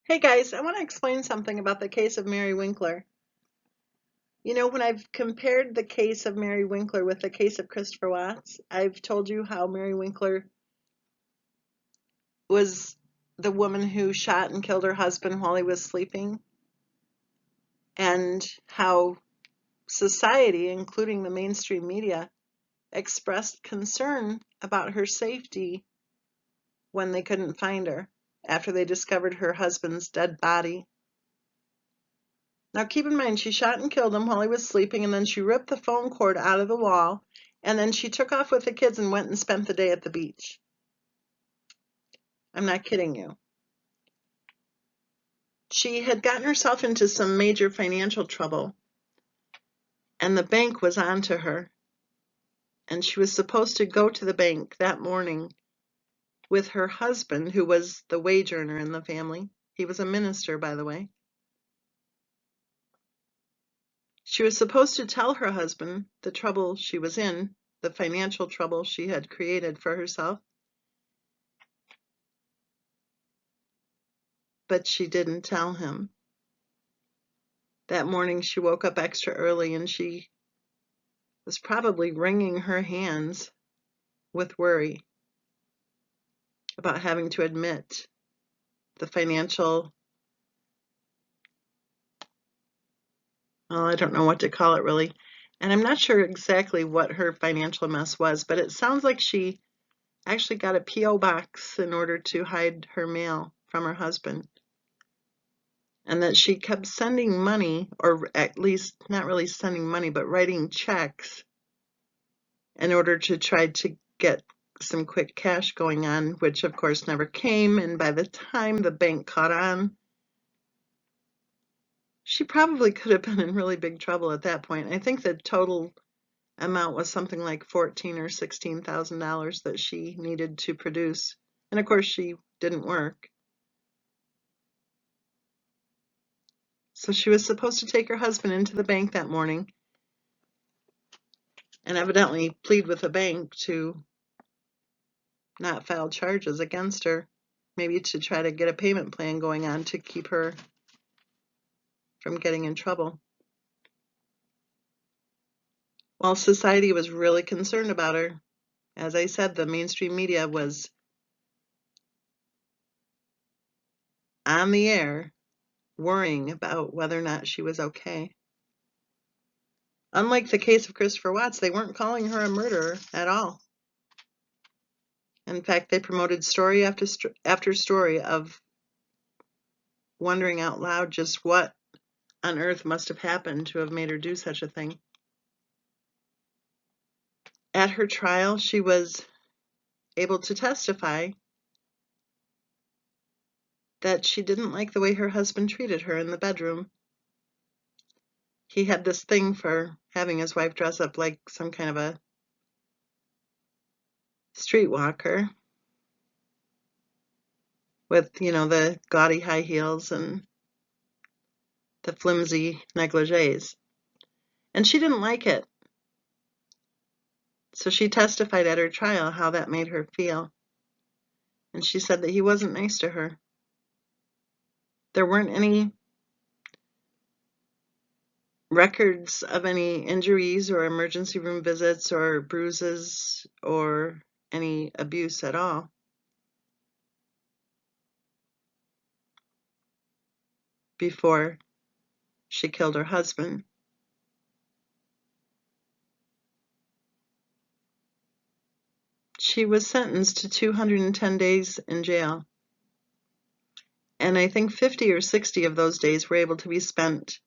Hey guys, I want to explain something about the case of Mary Winkler. You know, when I've compared the case of Mary Winkler with the case of Christopher Watts, I've told you how Mary Winkler was the woman who shot and killed her husband while he was sleeping, and how society, including the mainstream media, expressed concern about her safety when they couldn't find her after they discovered her husband's dead body. Now keep in mind, she shot and killed him while he was sleeping, and then she ripped the phone cord out of the wall, and then she took off with the kids and went and spent the day at the beach. I'm not kidding you. She had gotten herself into some major financial trouble, and the bank was on to her. And she was supposed to go to the bank that morning with her husband, who was the wage earner in the family. He was a minister, by the way. She was supposed to tell her husband the trouble she was in, the financial trouble she had created for herself, but she didn't tell him. That morning she woke up extra early and she was probably wringing her hands with worry about having to admit the financial, well, I don't know what to call it really. And I'm not sure exactly what her financial mess was, but it sounds like she actually got a P.O. box in order to hide her mail from her husband. And that she kept sending money, or at least not really sending money, but writing checks in order to try to get some quick cash going on, which of course never came. And by the time the bank caught on, she probably could have been in really big trouble at that point. I think the total amount was something like $14,000 or $16,000 that she needed to produce. And of course, she didn't work. So she was supposed to take her husband into the bank that morning and evidently plead with the bank to not file charges against her, maybe to try to get a payment plan going on to keep her from getting in trouble. Well, society was really concerned about her. As I said, the mainstream media was on the air worrying about whether or not she was okay. Unlike the case of Christopher Watts, they weren't calling her a murderer at all. In fact, they promoted story after story of wondering out loud just what on earth must have happened to have made her do such a thing. At her trial, she was able to testify that she didn't like the way her husband treated her in the bedroom. He had this thing for having his wife dress up like some kind of a streetwalker with, the gaudy high heels and the flimsy negligees. And she didn't like it. So she testified at her trial how that made her feel. And she said that he wasn't nice to her. There weren't any records of any injuries or emergency room visits or bruises or any abuse at all. Before she killed her husband. She was sentenced to 210 days in jail. And I think 50 or 60 of those days were able to be spent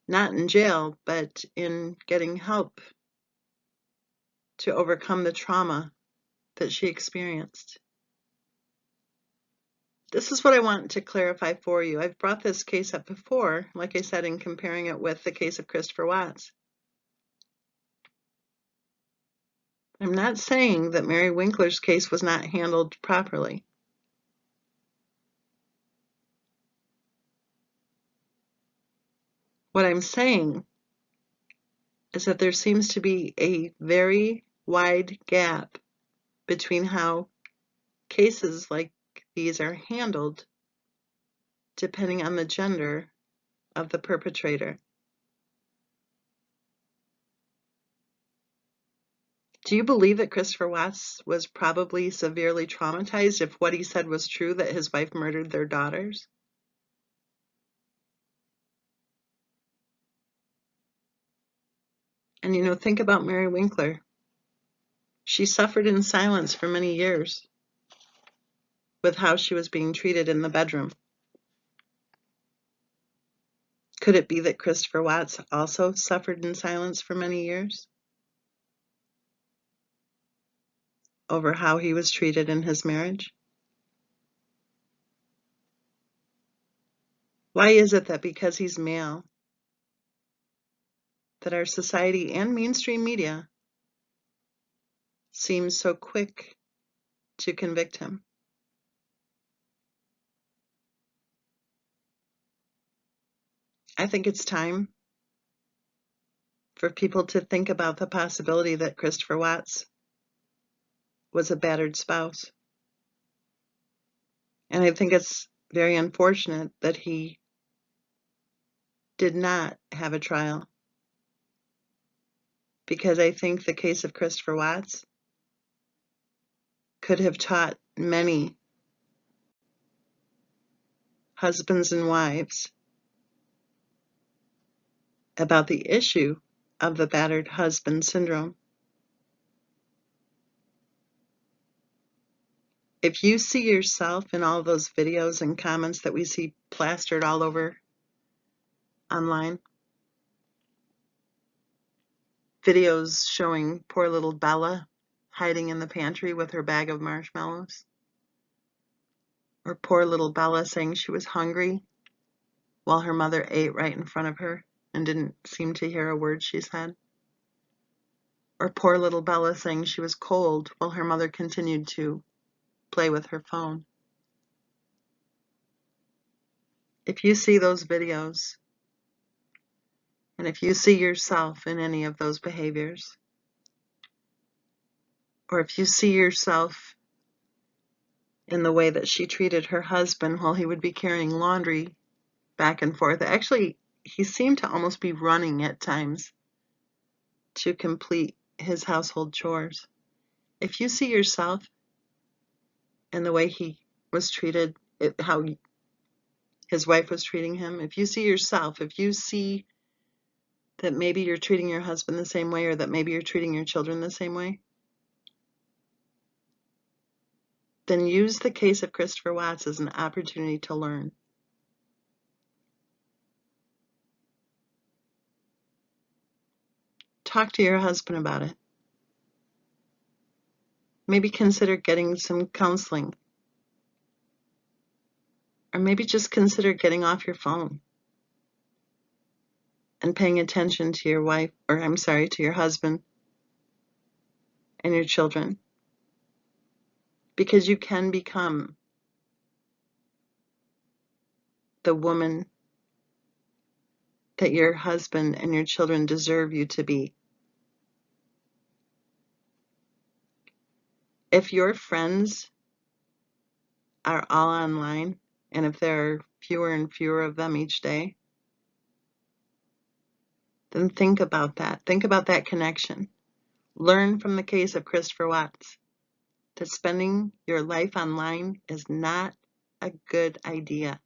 not in jail, but in getting help to overcome the trauma that she experienced. This is what I want to clarify for you. I've brought this case up before, like I said, in comparing it with the case of Christopher Watts. I'm not saying that Mary Winkler's case was not handled properly. What I'm saying is that there seems to be a very wide gap between how cases like these are handled depending on the gender of the perpetrator. Do you believe that Christopher Watts was probably severely traumatized if what he said was true, that his wife murdered their daughters? And think about Mary Winkler. She suffered in silence for many years with how she was being treated in the bedroom. Could it be that Christopher Watts also suffered in silence for many years over how he was treated in his marriage? Why is it that because he's male, that our society and mainstream media seems so quick to convict him? I think it's time for people to think about the possibility that Christopher Watts was a battered spouse. And I think it's very unfortunate that he did not have a trial, because I think the case of Christopher Watts could have taught many husbands and wives about the issue of the battered husband syndrome. If you see yourself in all those videos and comments that we see plastered all over online, videos showing poor little Bella hiding in the pantry with her bag of marshmallows, or poor little Bella saying she was hungry while her mother ate right in front of her and didn't seem to hear a word she said, or poor little Bella saying she was cold while her mother continued to play with her phone. If you see those videos, and if you see yourself in any of those behaviors, or if you see yourself in the way that she treated her husband while he would be carrying laundry back and forth. Actually, he seemed to almost be running at times to complete his household chores. If you see yourself in the way he was treated, how his wife was treating him, if you see yourself, if you see that maybe you're treating your husband the same way, or that maybe you're treating your children the same way, then use the case of Christopher Watts as an opportunity to learn. Talk to your husband about it. Maybe consider getting some counseling. Or maybe just consider getting off your phone and paying attention to your wife, or to your husband and your children. Because you can become the woman that your husband and your children deserve you to be. If your friends are all online, and if there are fewer and fewer of them each day, then think about that. Think about that connection. Learn from the case of Christopher Watts that spending your life online is not a good idea.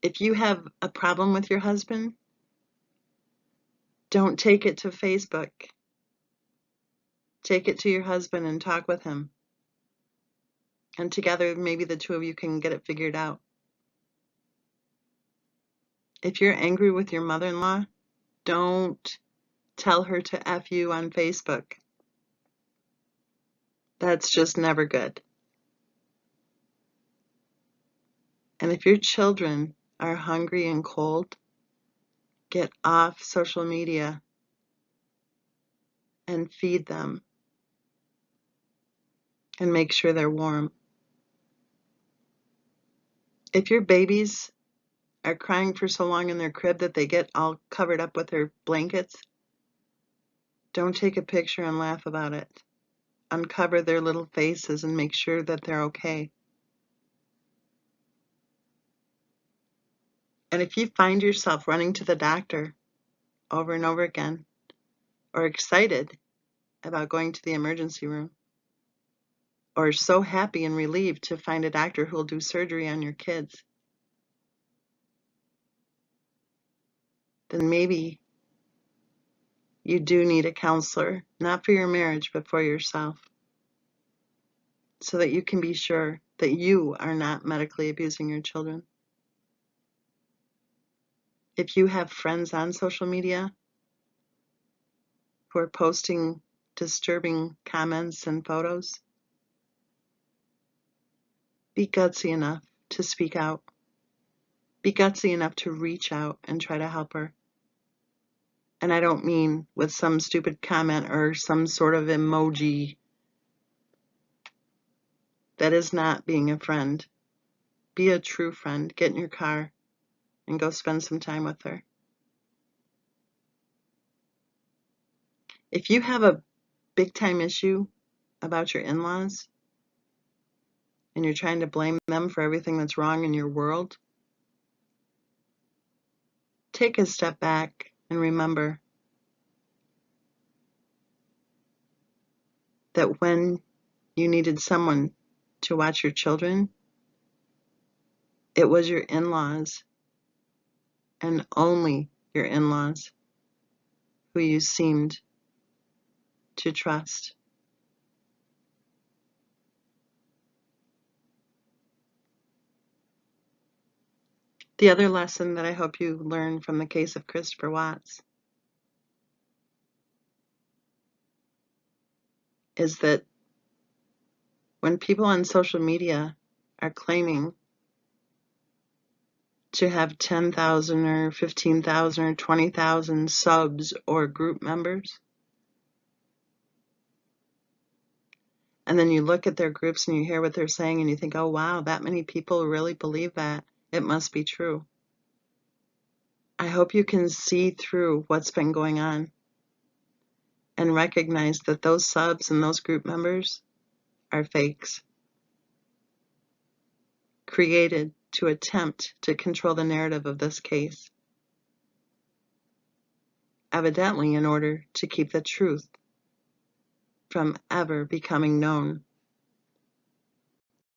If you have a problem with your husband, don't take it to Facebook. Take it to your husband and talk with him. And together, maybe the two of you can get it figured out. If you're angry with your mother-in-law, don't tell her to F you on Facebook. That's just never good. And if your children are hungry and cold, get off social media and feed them and make sure they're warm. If your babies are crying for so long in their crib that they get all covered up with their blankets, don't take a picture and laugh about it. Uncover their little faces and make sure that they're okay. And if you find yourself running to the doctor over and over again, or excited about going to the emergency room, or so happy and relieved to find a doctor who will do surgery on your kids, then maybe you do need a counselor, not for your marriage, but for yourself, so that you can be sure that you are not medically abusing your children. If you have friends on social media who are posting disturbing comments and photos, be gutsy enough to speak out. Be gutsy enough to reach out and try to help her. And I don't mean with some stupid comment or some sort of emoji. That is not being a friend. Be a true friend. Get in your car and go spend some time with her. If you have a big time issue about your in-laws and you're trying to blame them for everything that's wrong in your world, take a step back and remember that when you needed someone to watch your children, it was your in-laws and only your in-laws who you seemed to trust. The other lesson that I hope you learn from the case of Christopher Watts is that when people on social media are claiming to have 10,000 or 15,000 or 20,000 subs or group members, and then you look at their groups and you hear what they're saying and you think, oh wow, that many people really believe that. It must be true. I hope you can see through what's been going on and recognize that those subs and those group members are fakes, created to attempt to control the narrative of this case, evidently in order to keep the truth from ever becoming known